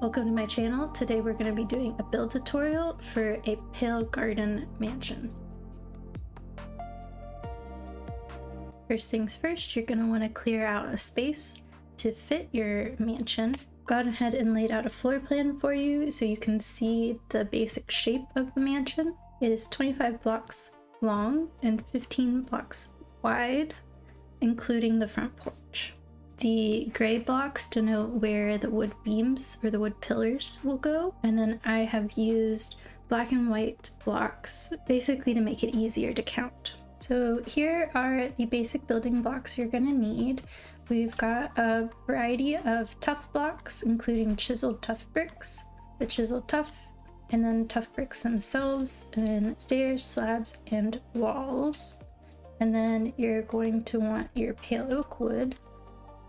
Welcome to my channel. Today we're going to be doing a build tutorial for a pale garden mansion. First things first, you're going to want to clear out a space to fit your mansion. Gone ahead and laid out a floor plan for you so you can see the basic shape of the mansion. It is 25 blocks long and 15 blocks wide, including the front porch. The gray blocks denote where the wood beams or the wood pillars will go, and then I have used black and white blocks basically to make it easier to count. So here are the basic building blocks you're going to need. We've got a variety of tuff blocks, including chiseled tuff bricks, the chiseled tuff, and then tuff bricks themselves, and stairs, slabs, and walls. And then you're going to want your pale oak wood,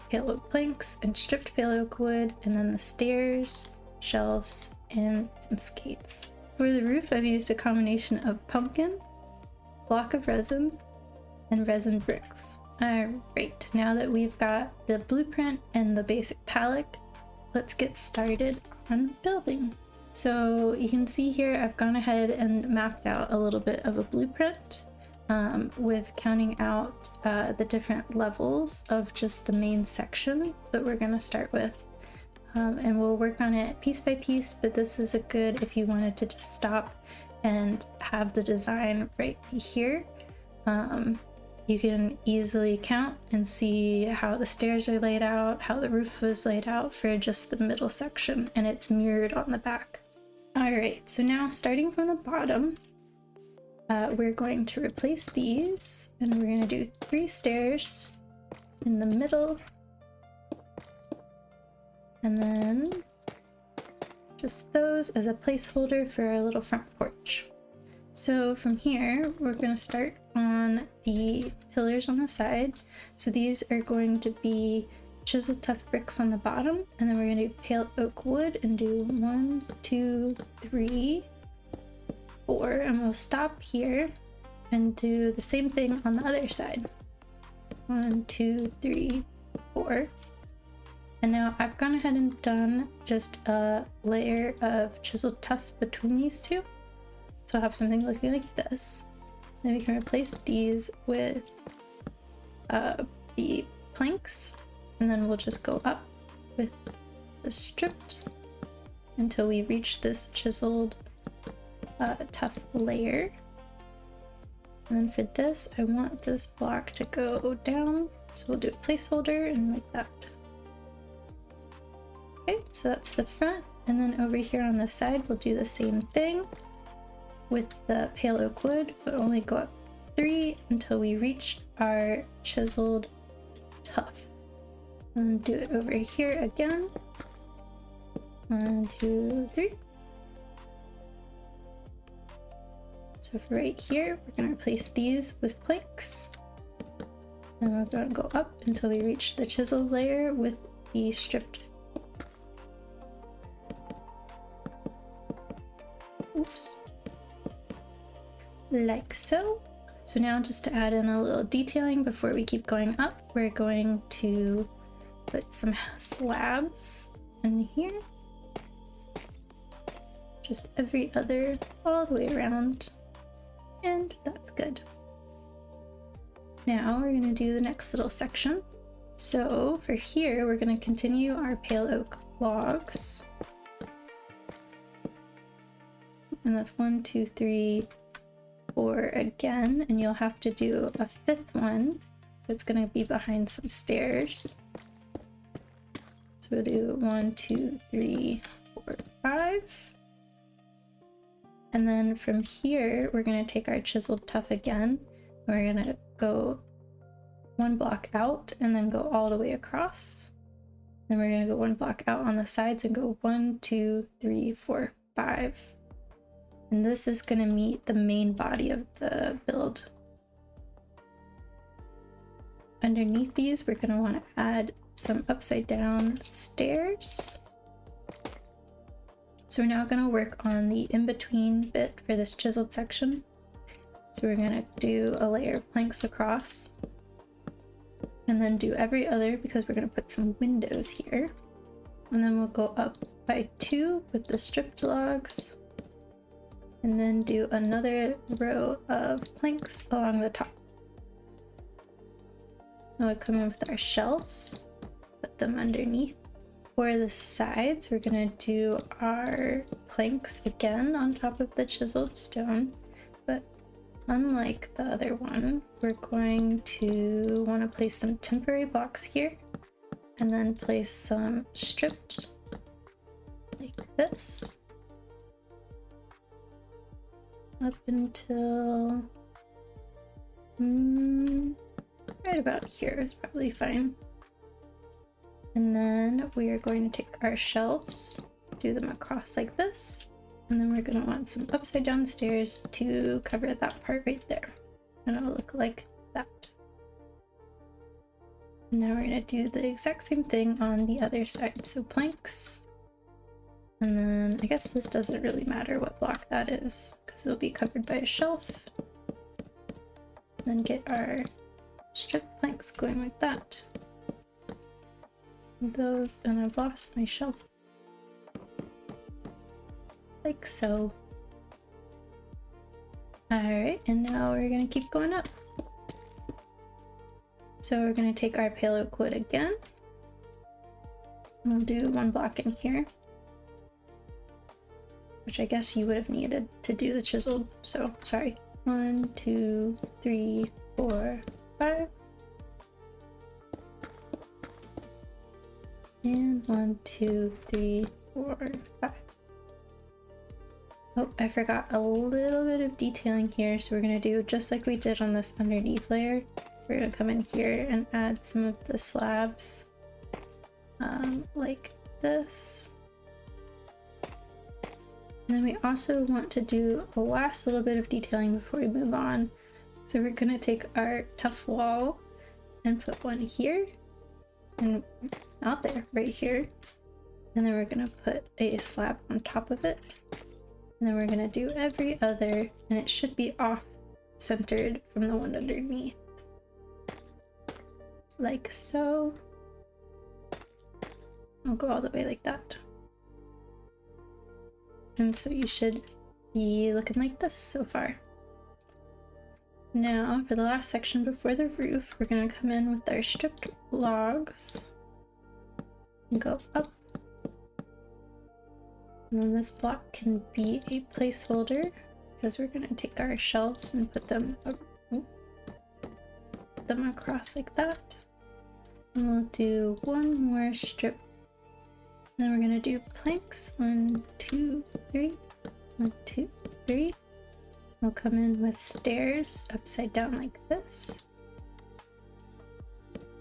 pale oak planks, and stripped pale oak wood, and then the stairs, shelves, and skates. For the roof, I've used a combination of pumpkin, block of resin, and resin bricks. Alright, now that we've got the blueprint and the basic palette, let's get started on building. So you can see here I've gone ahead and mapped out a little bit of a blueprint with counting out the different levels of just the main section that we're going to start with. And we'll work on it piece by piece, but this is a good if you wanted to just stop and have the design right here. You can easily count and see how the stairs are laid out, how the roof was laid out for just the middle section, and it's mirrored on the back. Alright, so now starting from the bottom, we're going to replace these, and we're going to do 3 stairs in the middle, and then just those as a placeholder for our little front porch. So from here, we're going to start on the pillars on the side. So these are going to be chiseled tuff bricks on the bottom, and then we're going to do pale oak wood and do 1, 2, 3, 4, and we'll stop here and do the same thing on the other side. 1, 2, 3, 4. And now I've gone ahead and done just a layer of chiseled tuff between these two. So I'll have something looking like this. Then we can replace these with the planks, and then we'll just go up with the stripped until we reach this chiseled tuff layer. And then for this, I want this block to go down, so we'll do a placeholder and like that. Okay, so that's the front, and then over here on the side we'll do the same thing with the pale oak wood, but only go up 3 until we reach our chiseled tuff. And do it over here again. 1, 2, 3. So for right here, we're going to replace these with planks. And we're going to go up until we reach the chiseled layer with the stripped. Oops. Like so. So now just to add in a little detailing before we keep going up, we're going to put some slabs in here. Just every other, all the way around. And that's good. Now we're going to do the next little section. So for here, we're going to continue our pale oak logs. And that's 1, 2, 3, 4 again. And you'll have to do a 5th one that's going to be behind some stairs. So we'll do 1, 2, 3, 4, 5. And then from here, we're going to take our chiseled tuff again. We're going to go 1 block out and then go all the way across. Then we're going to go 1 block out on the sides and go 1, 2, 3, 4, 5. And this is going to meet the main body of the build. Underneath these, we're going to want to add some upside down stairs. So we're now going to work on the in-between bit for this chiseled section. So we're going to do a layer of planks across, and then do every other, because we're going to put some windows here. And then we'll go up by 2 with the stripped logs, and then do another row of planks along the top. Now we come in with our shelves, put them underneath. For the sides, we're gonna do our planks again on top of the chiseled stone, but unlike the other one, we're going to want to place some temporary blocks here, and then place some stripped like this up until right about here is probably fine. And then we are going to take our shelves, do them across like this, and then we're going to want some upside down stairs to cover that part right there, and it'll look like that. Now we're going to do the exact same thing on the other side, so planks, and then I guess this doesn't really matter what block that is because it'll be covered by a shelf. Then get our strip planks going like that. Those, and I've lost my shelf. Like so. Alright, and now we're gonna keep going up. So we're gonna take our pale oak wood again. We'll do 1 block in here, which I guess you would have needed to do the chiseled, so sorry. 1, 2, 3, 4, 5. And 1, 2, 3, 4, 5. Oh, I forgot a little bit of detailing here, so we're gonna do just like we did on this underneath layer. We're gonna come in here and add some of the slabs, like this. And then we also want to do a last little bit of detailing before we move on. So we're gonna take our tough wall and put one here, and not there, right here. And then we're gonna put a slab on top of it. And then we're gonna do every other, and it should be off centered from the one underneath. Like so. I'll go all the way like that. And so you should be looking like this so far. Now for the last section before the roof, we're gonna come in with our stripped logs and go up. And then this block can be a placeholder because we're gonna take our shelves and put them across like that. And we'll do 1 more strip. And then we're gonna do planks. 1, 2, 3. 1, 2, 3. We'll come in with stairs upside down like this.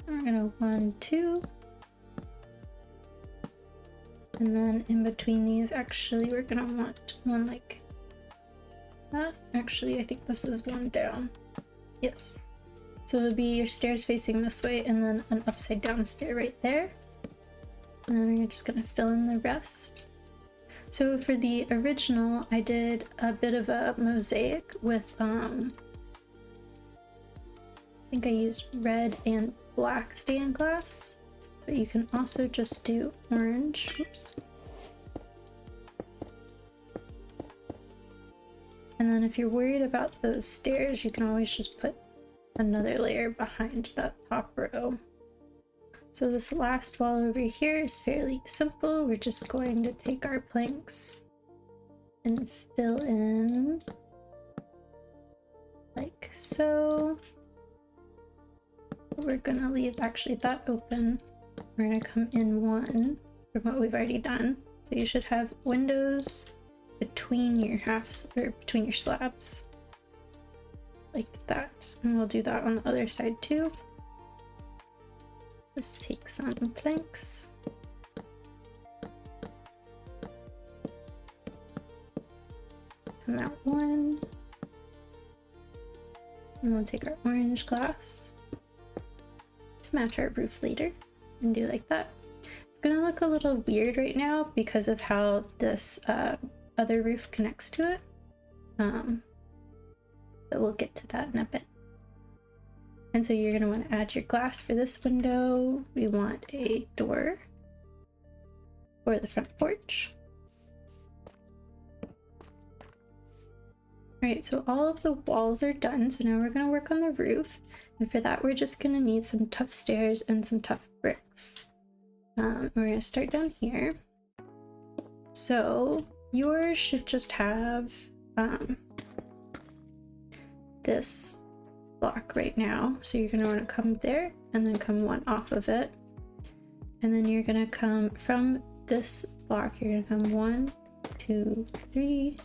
We're gonna 1, 2. And then in between these, actually, we're gonna want one like that. Actually, I think this is 1 down. Yes. So it'll be your stairs facing this way and then an upside down stair right there. And then we're just gonna fill in the rest. So for the original, I did a bit of a mosaic with, I think I used red and black stained glass, but you can also just do orange. Oops. And then if you're worried about those stairs, you can always just put another layer behind that top row. So this last wall over here is fairly simple. We're just going to take our planks and fill in like so. We're gonna leave actually that open. We're gonna come in 1 from what we've already done. So you should have windows between your halves, or between your slabs. Like that. And we'll do that on the other side too. Just take some planks. Come out 1. And we'll take our orange glass to match our roof later and do like that. It's gonna look a little weird right now because of how this other roof connects to it. But we'll get to that in a bit. And so you're going to want to add your glass for this window. We want a door. for the front porch. Alright, so all of the walls are done, so now we're going to work on the roof, and for that we're just going to need some tough stairs and some tough bricks. We're going to start down here. So yours should just have this block right now, so you're going to want to come there and then come one off of it, and then you're going to come from this block, you're going to come 1, 2, 3,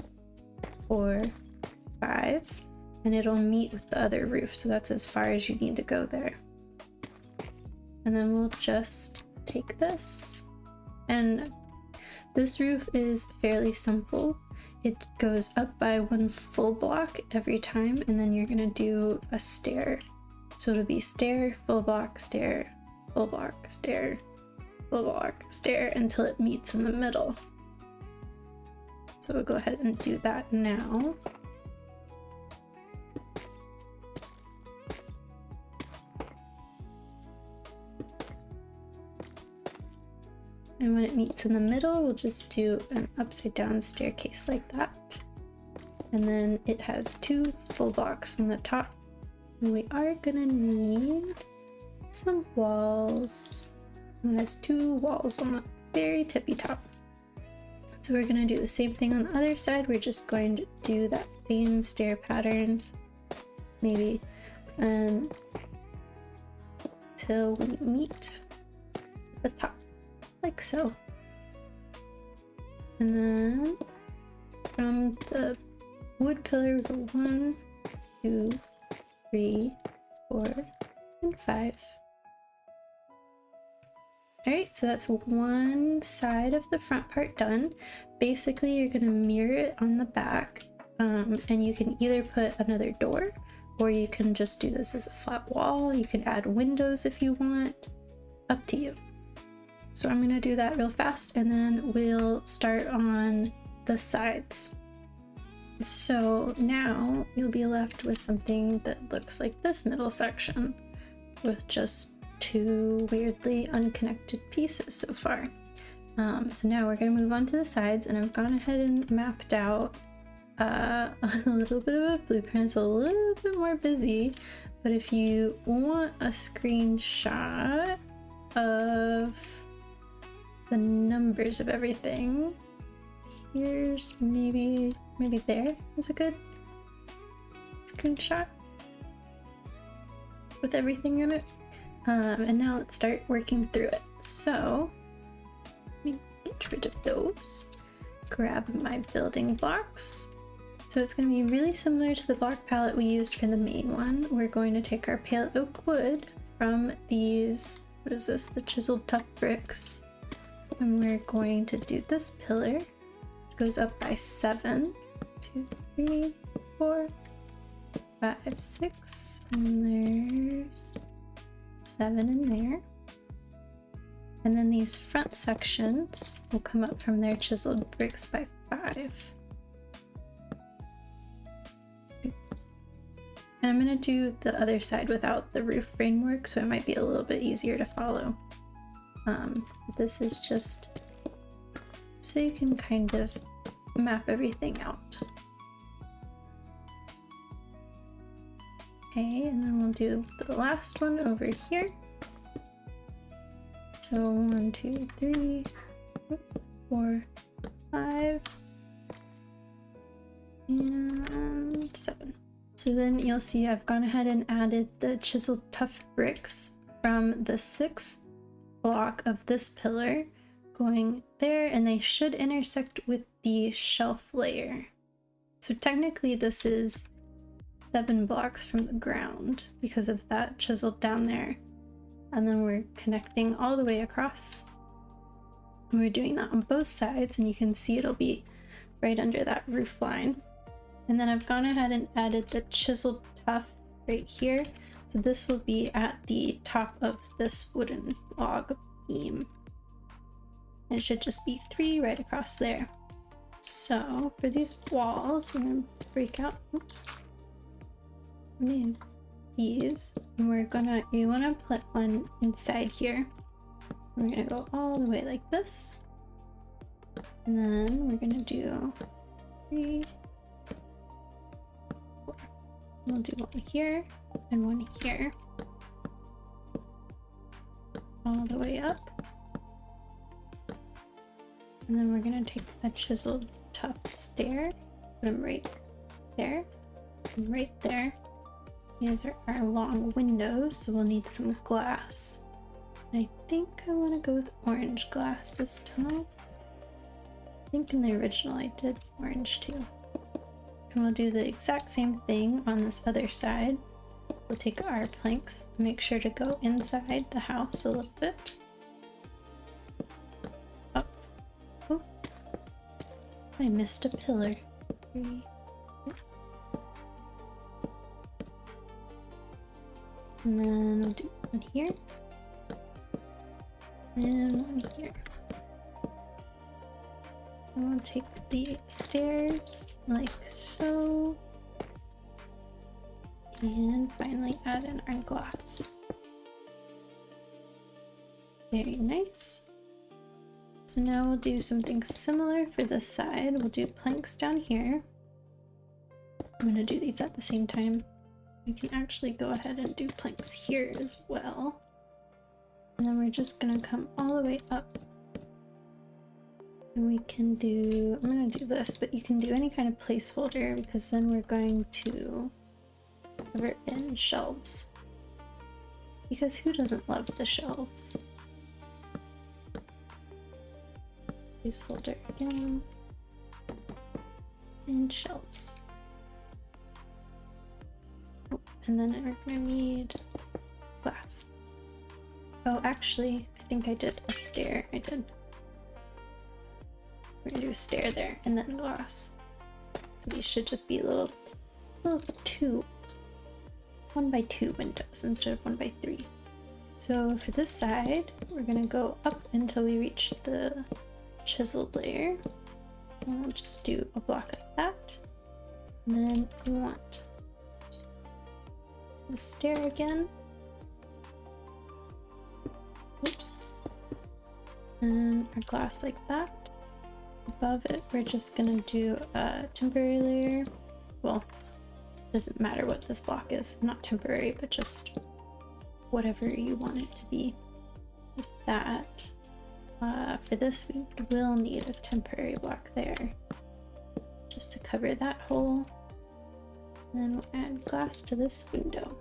4, 5, and it'll meet with the other roof, so that's as far as you need to go there. And then we'll just take this, and this roof is fairly simple. It goes up by 1 full block every time, and then you're gonna do a stair. So it'll be stair, full block, stair, full block, stair, full block, stair, until it meets in the middle. So we'll go ahead and do that now. And when it meets in the middle, we'll just do an upside down staircase like that. And then it has 2 full blocks on the top. And we are gonna need some walls. And it has 2 walls on the very tippy top. So we're gonna do the same thing on the other side. We're just going to do that same stair pattern, maybe, till we meet the top. Like so. And then from the wood pillar, we go 1, 2, 3, 4, and 5. Alright, so that's one side of the front part done. Basically, you're gonna mirror it on the back, and you can either put another door, or you can just do this as a flat wall. You can add windows if you want, up to you. So I'm gonna do that real fast, and then we'll start on the sides. So now you'll be left with something that looks like this middle section with just 2 weirdly unconnected pieces so far. So now we're gonna move on to the sides, and I've gone ahead and mapped out a little bit of a blueprint. It's a little bit more busy, but if you want a screenshot of the numbers of everything, here's maybe there is a good screenshot with everything in it. And now let's start working through it. So let me get rid of those, grab my building blocks. So it's going to be really similar to the block palette we used for the main one. We're going to take our pale oak wood from these, what is this, the chiseled tough bricks, and we're going to do this pillar. It goes up by 7, 2, 3, 4, 5, 6, and there's 7 in there. And then these front sections will come up from their chiseled bricks by 5. And I'm going to do the other side without the roof framework, so it might be a little bit easier to follow. This is just so you can kind of map everything out. Okay, and then we'll do the last one over here. So 1, 2, 3, 4, 5, and 7. So then you'll see I've gone ahead and added the chiseled tough bricks from the 6th block of this pillar going there, and they should intersect with the shelf layer. So technically this is 7 blocks from the ground because of that chiseled down there, and then we're connecting all the way across, and we're doing that on both sides, and you can see it'll be right under that roof line. And then I've gone ahead and added the chiseled tough right here. So this will be at the top of this wooden log beam. And it should just be 3 right across there. So for these walls, we're gonna break out, these, and you wanna put one inside here. We're gonna go all the way like this. And then we're gonna do 3, 4. We'll do one here and one here. All the way up. And then we're gonna take a chiseled top stair, put them right there, and right there. These are our long windows, so we'll need some glass. I think I want to go with orange glass this time. I think in the original I did orange too. And we'll do the exact same thing on this other side. We'll take our planks, make sure to go inside the house a little bit. Up. Oh, I missed a pillar. 3. And then we'll do one here. And one here. And we'll take the stairs like so. And finally add in our glass. Very nice. So now we'll do something similar for this side. We'll do planks down here. I'm going to do these at the same time. We can actually go ahead and do planks here as well. And then we're just going to come all the way up. And we can do, I'm going to do this, but you can do any kind of placeholder because then we're going to cover in shelves. Because who doesn't love the shelves? Placeholder again. And shelves. Oh, and then we're gonna need glass. Oh, actually, I think I did a stair. I did. We're gonna do a stair there and then glass. So these should just be little 1 by 2 windows instead of 1 by 3. So for this side, we're gonna go up until we reach the chiseled layer. And we'll just do a block like that. And then we want the stair again. Oops. And our glass like that. Above it, we're just gonna do a temporary layer. Well, doesn't matter what this block is, not temporary, but just whatever you want it to be. Like that. For this, we will need a temporary block there, just to cover that hole. And then we'll add glass to this window.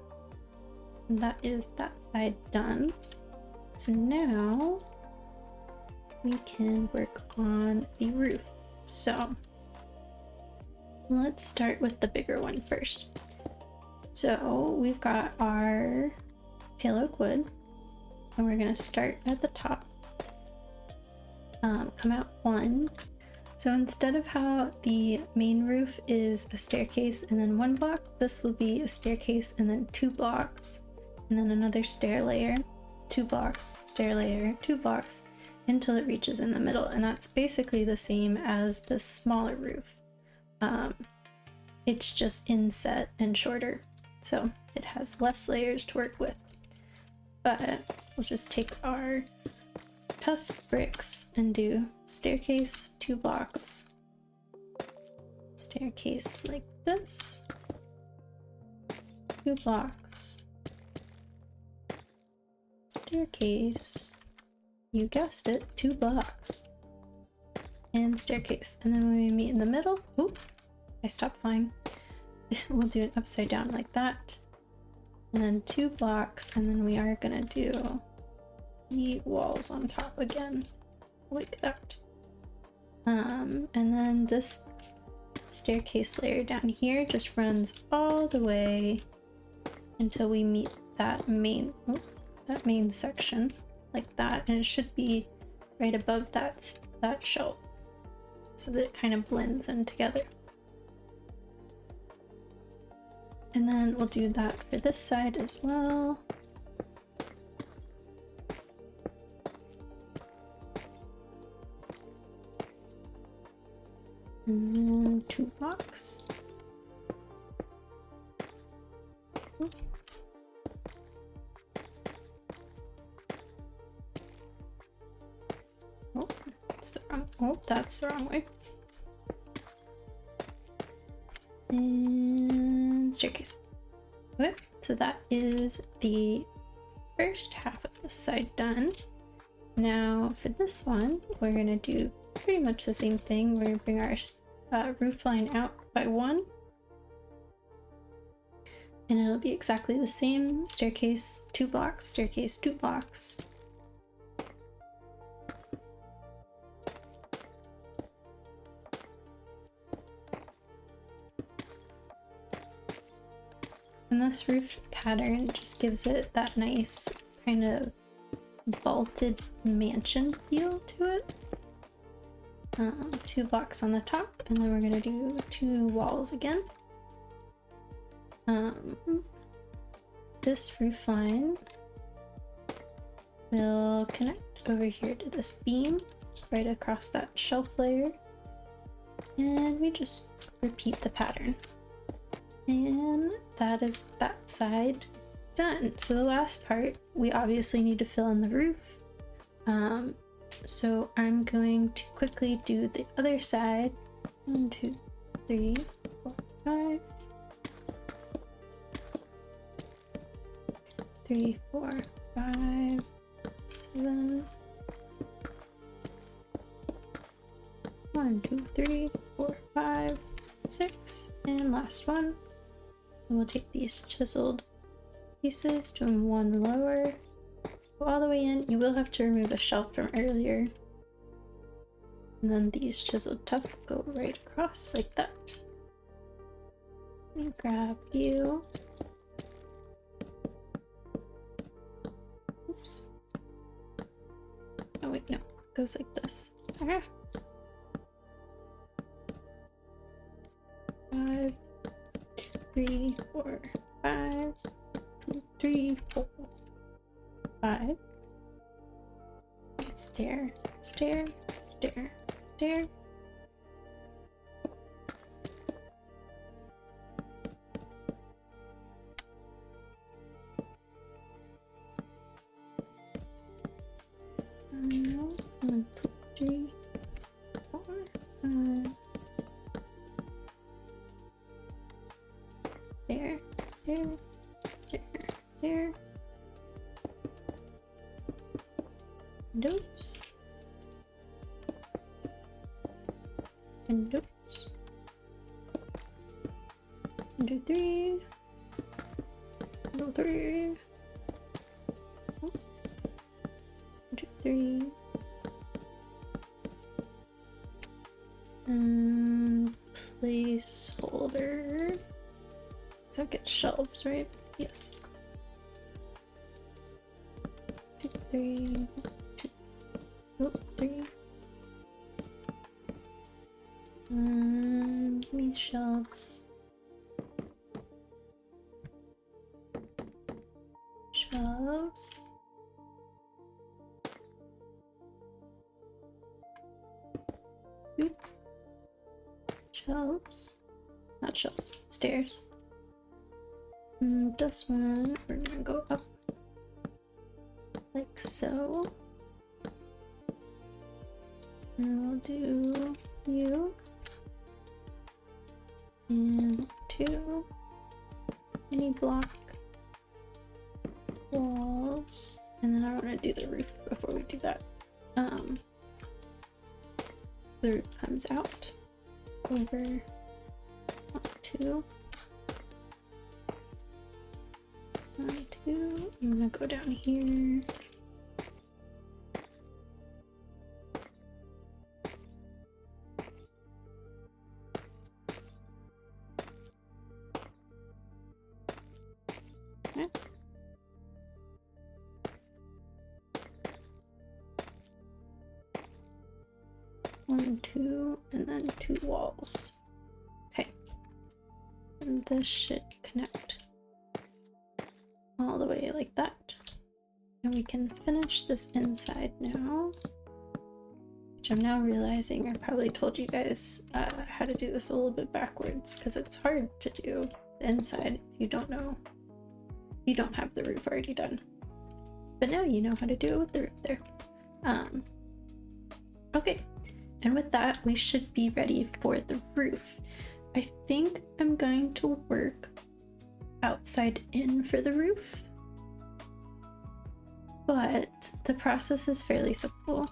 And that is that side done. So now we can work on the roof. So let's start with the bigger one first. So we've got our pale oak wood, and we're gonna start at the top. Come out 1. So instead of how the main roof is a staircase and then 1 block, this will be a staircase and then 2 blocks, and then another stair layer, 2 blocks, stair layer, 2 blocks, until it reaches in the middle. And that's basically the same as the smaller roof. It's just inset and shorter, so it has less layers to work with. But we'll just take our tough bricks and do staircase, 2 blocks, staircase like this, 2 blocks, staircase, you guessed it, 2 blocks, and staircase. And then when we meet in the middle, oop, I stopped flying. We'll do an upside down like that, and then 2 blocks, and then we are gonna do the walls on top again, like that. And then this staircase layer down here just runs all the way until we meet that main section, like that, and it should be right above that shelf, so that it kind of blends in together. And then we'll do that for this side as well. And then 2 blocks. Oh, that's the wrong Oh, that's the wrong way. And staircase. Okay, so that is the first half of this side done. Now for this one, we're gonna do pretty much the same thing. We're gonna bring our roof line out by 1. And it'll be exactly the same. Staircase 2 blocks, staircase 2 blocks. And this roof pattern just gives it that nice kind of vaulted mansion feel to it. 2 blocks on the top, and then we're gonna do 2 walls again. This roof line will connect over here to this beam right across that shelf layer, and we just repeat the pattern. And that is that side done. So the last part, we obviously need to fill in the roof. So I'm going to quickly do the other side. 1, 2, 3, 4, 5. 3, 4, 5, 7. 1, 2, 3, 4, 5, 6, and last one. And we'll take these chiseled pieces to 1 lower, go all the way in. You will have to remove a shelf from earlier, and then these chiseled tuff go right across like that. Let me grab you. Oops. Oh wait, no, it goes like this. Ah. 5, 3, 4, 5, 2, 3, 4, 5. Stair, stair, stair, stair. One, 2, 3, 4, 5. There, there, there, there. Windows. Windows. 1, 2, 3. 1, 2, 3. 1, 2, 3. Placeholder. So it gets shelves, right? Yes. 2, 3, 2, 3. Give me shelves. Shelves. Oop. Shelves. Not shelves. Stairs. This one, we're gonna go up like so. And we'll do you. And 2. Any block walls. And then I want to do the roof before we do that. The roof comes out over 1, 2. 1, 2. I'm gonna go down here. Okay. One, 2, and then 2 walls. Okay. And this should connect all the way like that. And we can finish this inside now. Which I'm now realizing I probably told you guys how to do this a little bit backwards, because it's hard to do the inside if you don't know. You don't have the roof already done. But now you know how to do it with the roof there. Okay. and with that, we should be ready for the roof. I think I'm going to work outside in for the roof, but the process is fairly simple.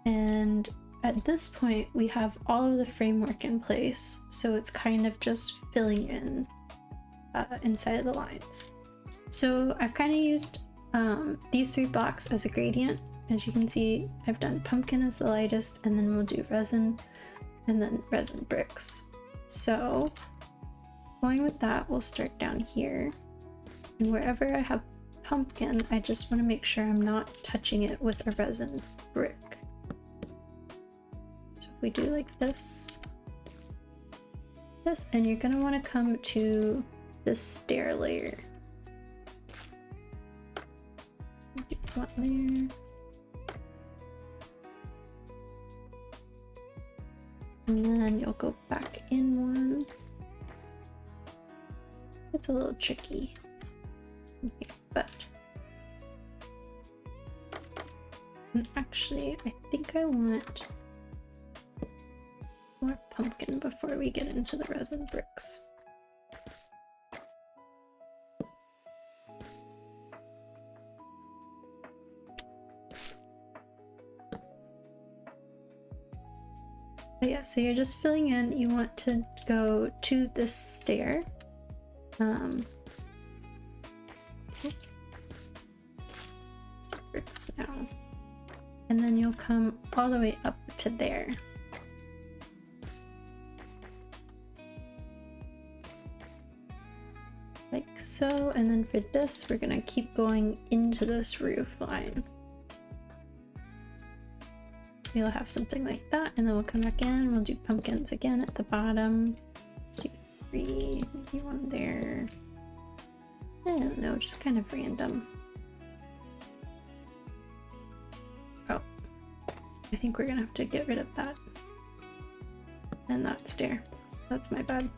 And at this point, we have all of the framework in place, so it's kind of just filling in inside of the lines. So I've kind of used these 3 blocks as a gradient. As you can see, I've done pumpkin as the lightest, and then we'll do resin, and then resin bricks. So going with that, we'll start down here, and wherever I have pumpkin, I just want to make sure I'm not touching it with a resin brick. So if we do like this, and you're going to want to come to this stair layer. Do one there. And then you'll go back in one. It's a little tricky, okay, but and actually I think I want more pumpkin before we get into the resin bricks. But yeah, so you're just filling in. You want to go to this stair. Oops. Bricks now. And then you'll come all the way up to there. Like so, and then for this, we're gonna keep going into this roof line. So you'll have something like that, and then we'll come back in, we'll do pumpkins again at the bottom. 2, 3, maybe one there. I don't know, just kind of random. Oh, I think we're gonna have to get rid of that. And that stair. That's my bad.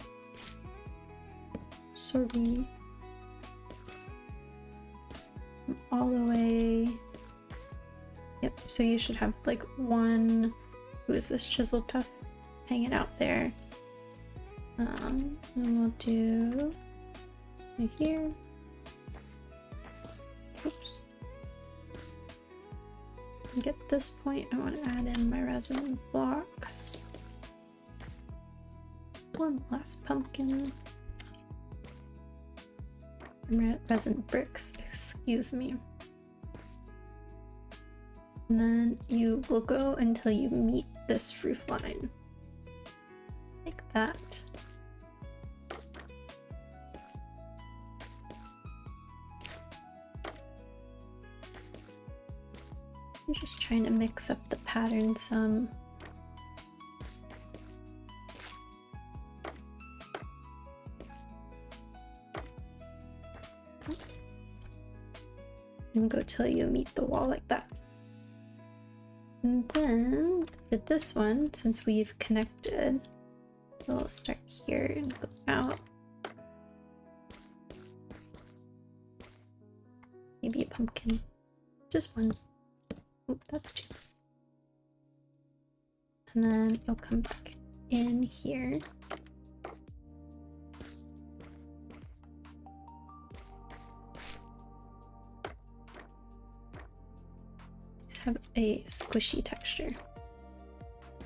Sorry. All the way. Yep, so you should have like one, who is this chisel tuff hanging out there. And we'll do right here. Oops. And get this point, I want to add in my resin blocks. One last pumpkin. Resin bricks, excuse me. And then you will go until you meet this roof line. Like that. I'm just trying to mix up the pattern some. Oops. And go till you meet the wall like that. And then for this one, since we've connected, we'll start here and go out. Maybe a pumpkin. Just one. Oh, that's 2. And then you'll come back in here. These have a squishy texture.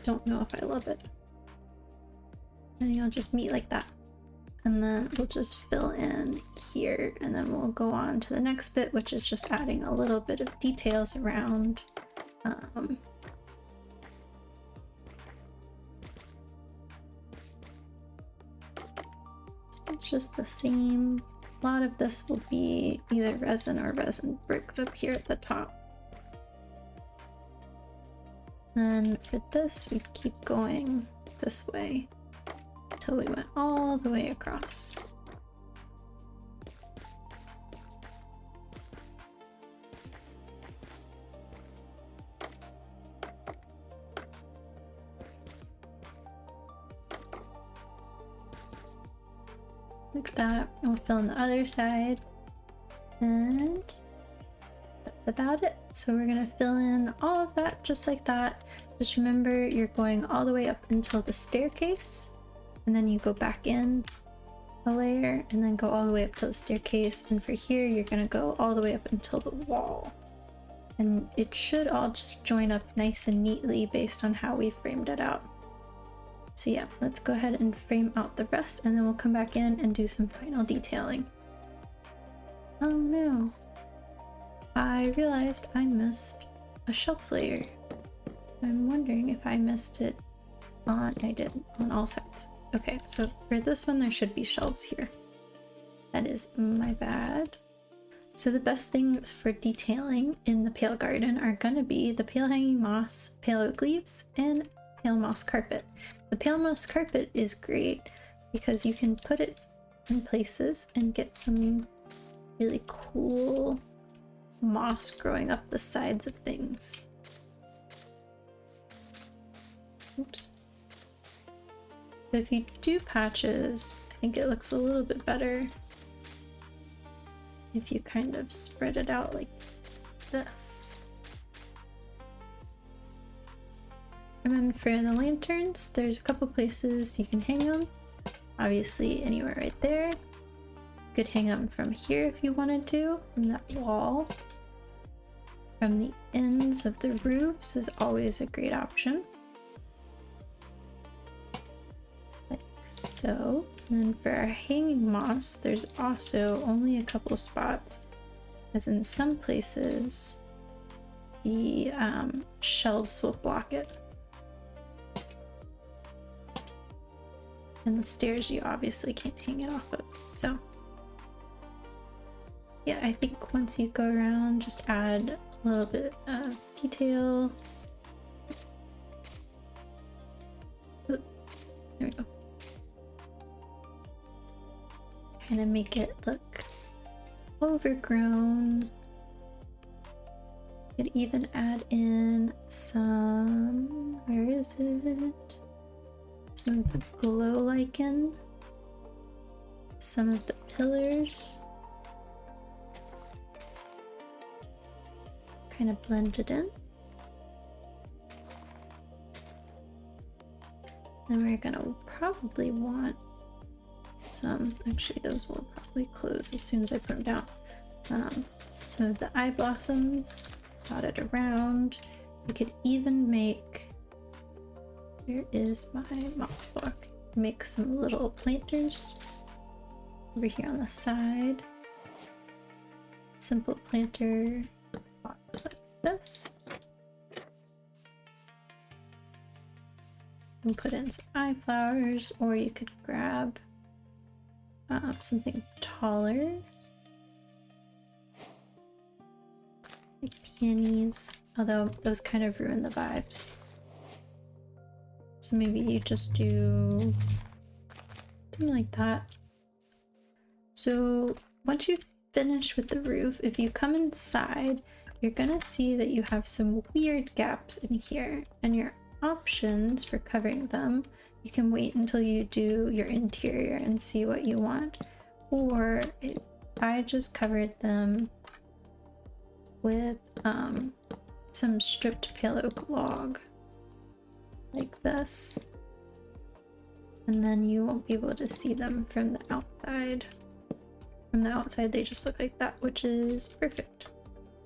Don't know if I love it. And you'll just meet like that. And then we'll just fill in here, and then we'll go on to the next bit, which is just adding a little bit of details around it's just the same. A lot of this will be either resin or resin bricks up here at the top. And for this, we keep going this way until we went all the way across. Like that. And we'll fill in the other side. And about it. So we're gonna fill in all of that just like that. Just remember you're going all the way up until the staircase, and then you go back in a layer and then go all the way up to the staircase, and for here you're gonna go all the way up until the wall. And it should all just join up nice and neatly based on how we framed it out. So yeah, let's go ahead and frame out the rest, and then we'll come back in and do some final detailing. Oh no, I realized I missed a shelf layer. I'm wondering if I missed it on, I did, on all sides. Okay, so for this one there should be shelves here. That is my bad. So the best things for detailing in the pale garden are gonna be the pale hanging moss, pale oak leaves, and pale moss carpet. The pale moss carpet is great because you can put it in places and get some really cool moss growing up the sides of things. Oops. But if you do patches, I think it looks a little bit better if you kind of spread it out like this. And then for the lanterns, there's a couple places you can hang them. Obviously anywhere right there. You could hang them from here if you wanted to, from that wall. From the ends of the roofs is always a great option. Like so. And then for our hanging moss, there's also only a couple spots, as in some places the shelves will block it. And the stairs you obviously can't hang it off of. So yeah, I think once you go around, just add a little bit of detail. There we go. Kind of make it look overgrown. Could even add in some, where is it? Some of the glow lichen, some of the pillars, kind of blend it in. Then we're gonna probably want some, actually those will probably close as soon as I put them down. Some of the eye blossoms, dot it around. We could even make, where is my moss block? Make some little planters over here on the side. Simple planter box like this. And put in some eye flowers, or you could grab something taller, like peonies, although those kind of ruin the vibes. So maybe you just do something like that. So once you finish with the roof, if you come inside, you're gonna see that you have some weird gaps in here, and your options for covering them, you can wait until you do your interior and see what you want, or I just covered them with some stripped pale oak log like this, and then you won't be able to see them from the outside. From the outside they just look like that, which is perfect.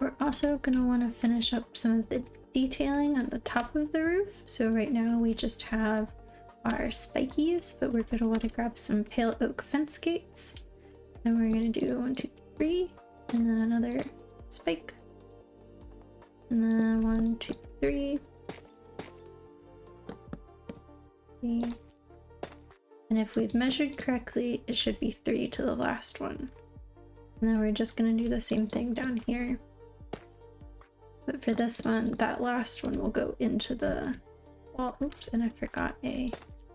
We're also going to want to finish up some of the detailing on the top of the roof. So right now we just have our spikies, but we're going to want to grab some pale oak fence gates, and we're going to do 1, 2, 3, and then another spike, and then 1, 2, 3. And if we've measured correctly, it should be 3 to the last one. And then we're just going to do the same thing down here. But for this one, that last one will go into the wall. Oops, and I forgot a.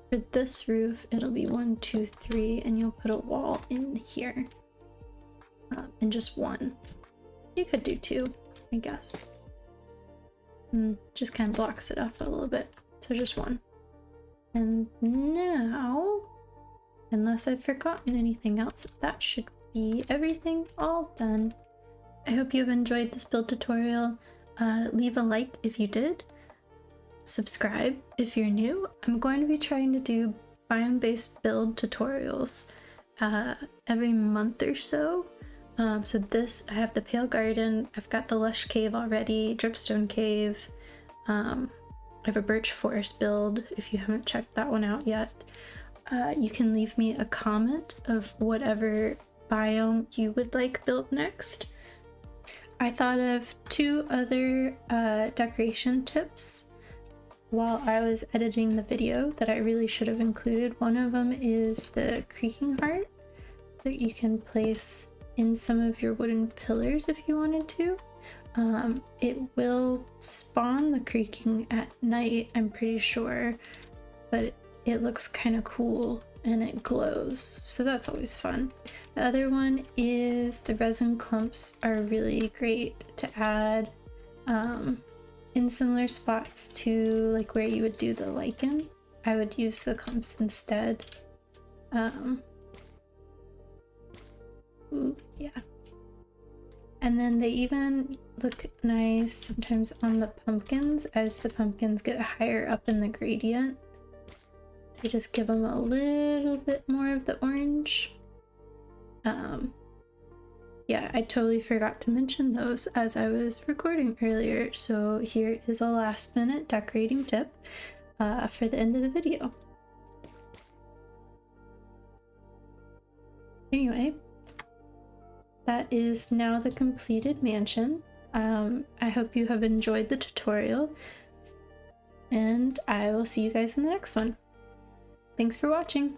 For this roof, it'll be 1, 2, 3, and you'll put a wall in here. And just 1. You could do 2, I guess. And just kind of blocks it off a little bit. So just 1. And now, unless I've forgotten anything else, that should be everything all done. I hope you have enjoyed this build tutorial. Leave a like if you did. Subscribe if you're new. I'm going to be trying to do biome-based build tutorials every month or so. So this, I have the Pale Garden, I've got the Lush Cave already, Dripstone Cave, I have a Birch Forest build if you haven't checked that one out yet. You can leave me a comment of whatever biome you would like built next. I thought of 2 other decoration tips while I was editing the video that I really should have included. One of them is the creaking heart that you can place in some of your wooden pillars if you wanted to. It will spawn the creaking at night, I'm pretty sure, but it looks kind of cool and it glows, so that's always fun. The other one is the resin clumps are really great to add in similar spots to like where you would do the lichen. I would use the clumps instead. Ooh, yeah. And then they even look nice sometimes on the pumpkins as the pumpkins get higher up in the gradient. They just give them a little bit more of the orange. Yeah, I totally forgot to mention those as I was recording earlier. So here is a last minute decorating tip for the end of the video. Anyway, that is now the completed mansion. I hope you have enjoyed the tutorial, and I will see you guys in the next one. Thanks for watching.